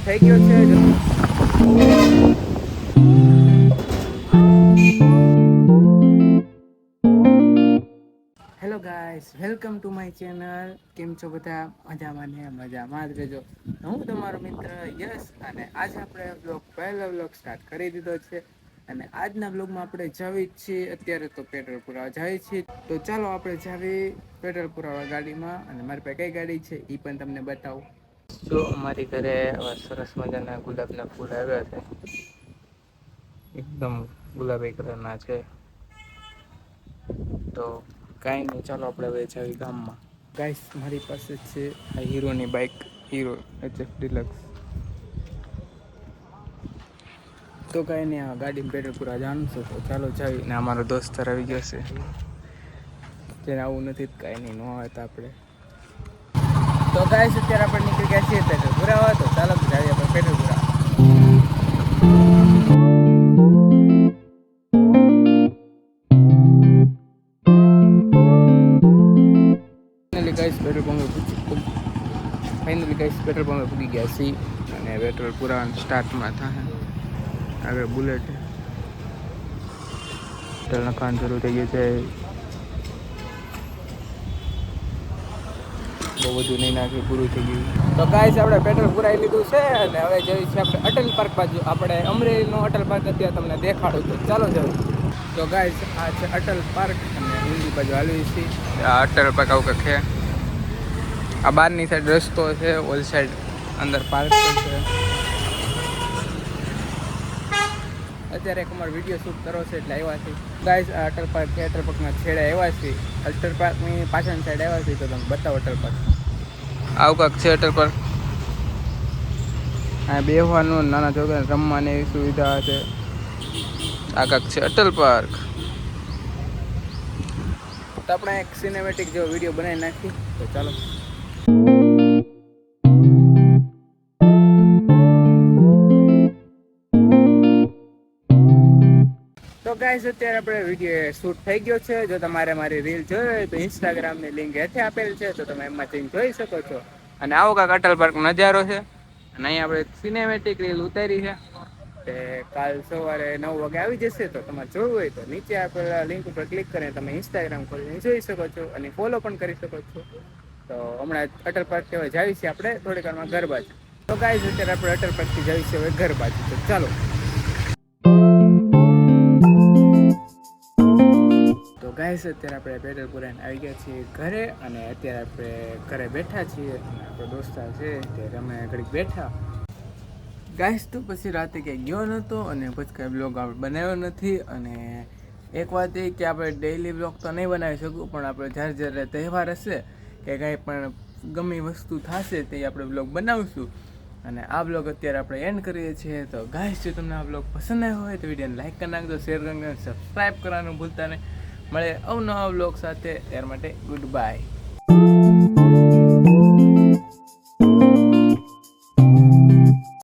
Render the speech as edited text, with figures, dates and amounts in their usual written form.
થઈ ગયો છે. Hello guys, welcome to my channel. કેમ છો બધા? મજામાં ને મજામાં જ રહેજો. હું તમારો મિત્ર યશ અને આજે આપણે પહેલો વ્લોગ સ્ટાર્ટ કરી દીધો છે. અને આજના બ્લોગમાં આપણે જાવી છીએ અત્યારે તો પેટ્રોલ પુરાવા જાય છીએ. તો ચાલો આપણે જાવી પેટ્રોલ પુરાવા ગાડીમાં. અને મારી પાસે કઈ ગાડી છે એ પણ તમને બતાવું. તો અમારી ઘરે સરસ મજાના ગુલાબના ફૂલ આવ્યા છે. એકદમ ગુલાબી કલરના છે. તો કાંઈ નહીં, ચાલો આપણે હવે જાવી ગામમાં. ગાઈસ, મારી પાસે છે આ હીરોની બાઇક, હીરો HF ડિલક્સ. તો કાંઈ નહીં, આ ગાડીમાં પેટ્રોલ પૂરા જાણું છું. તો ચાલો જાવી. ને અમારો દોસ્ત આવી ગયો છે. જેને આવું નથી કાંઈ નહીં, ન આવે તો આપણે. તો ગાઈસ, અત્યારે આપણે નીકળી ગયા છીએ પેટ્રોલ પુરાવા. તો ચાલો જાવીએ આપણે પેટ્રોલ પુરાવા. ફાઇનલી ગાઈસ પેટ્રોલ પંપે પૂગી ગયા છીએ અને પેટ્રોલ પુરાવાનું સ્ટાર્ટમાં થાય. આગળ બુલેટ પેટ્રોલ નખાવાનું શરૂ થઈ ગયું છે. બહુ બધું નહીં નાખ્યું, પૂરું થઈ ગયું. તો ગાઈસ, આપણે પેટ્રોલ પુરાવી લીધું છે અને હવે જઈએ છીએ આપણે અટલ પાર્ક બાજુ. આપણે અમરેલીનો અટલ પાર્ક અત્યારે તમને દેખાડું. તો ચાલો જવું. તો ગાઈસ, આ છે અટલ પાર્ક અને ઊંડી બાજુ હાલવી છીએ. આ અટલ પાર્ક આવું કંઈક છે. આ બહારની સાઈડ રસ્તો છે, ઓલ સાઈડ અંદર પાર્ક પણ છે. અત્યારે એક અમારો વિડીયો શૂટ કરવો છે એટલે આવ્યા છીએ. ગાઈસ, આ અટલ પાર્ક છે. અટલ પાર્કના છેડે આવ્યા છીએ. અટલ પાર્કની પાછળની સાઈડ આવ્યા છીએ. તો તમે બતાવો અટલ પાર્ક. આવું કાંક છે અટલ પાર્ક. આ બેસવાનું, નાના છોકરાને રમવાની એવી સુવિધા છે. આ કાંક છે અટલ પાર્ક. તો આપણે એક સિનેમેટિક જેવો વિડીયો બનાવી નાખીએ. તો ચાલો. તો ગાઈસ, અત્યારે આપણે વિડીયો શૂટ થઈ ગયો છે. જો તમારે મારી રીલ જોઈ હોય તો ઇન્સ્ટાગ્રામની લિંક હેઠે આપેલ છે, તો તમે એમાં જઈને જોઈ શકો છો. અને આવો કાંક અટલ પાર્કનો નજારો છે. અને અહીંયા આપણે સિનેમેટિક રીલ ઉતારી છે. તે કાલ સવારે 9 વાગે આવી જશે. તો તમારે જોવું હોય તો નીચે આપેલા લિંક ઉપર ક્લિક કરીને તમે ઇન્સ્ટાગ્રામ ખોલીને જોઈ શકો છો અને ફોલો પણ કરી શકો છો. તો હમણાં અટલ પાર્ક કહેવાય જાવી છીએ આપણે થોડીક વારમાં ઘર બાજુ. તો ગાઈસ, અત્યારે આપણે અટલ પાર્કથી જાવી છીએ હવે ઘર બાજુ. તો ચાલો. તો ગાઈસ, અત્યારે આપણે પેટ્રોલ પુરાઈને આવી ગયા છીએ ઘરે. અને અત્યારે આપણે ઘરે બેઠા છીએ. અને આપણો દોસ્તાર છે ત્યારે અમે ઘડીક બેઠા. ગાઈસ, તો પછી રાતે ક્યાંય ગયો નહોતો અને પછી કાંઈ બ્લોગ આપણે બનાવ્યો નથી. અને એક વાત એ કે આપણે ડેઈલી બ્લોગ તો નહીં બનાવી શકું, પણ આપણે જ્યારે જ્યારે તહેવાર હશે કે કાંઈ પણ ગમે વસ્તુ થશે તે આપણે બ્લોગ બનાવીશું. અને આ બ્લોગ અત્યારે આપણે એન્ડ કરીએ છીએ. તો ગાઈસ, જો તમને આ બ્લોગ પસંદ આવ્યો હોય તો વિડીયોને લાઈક કરી નાખજો, શેર કરી નાખજો, સબસ્ક્રાઈબ કરવાનું ભૂલતા નહીં. મળે અવનવા બ્લોગ સાથે. ત્યાર માટે ગુડ બાય.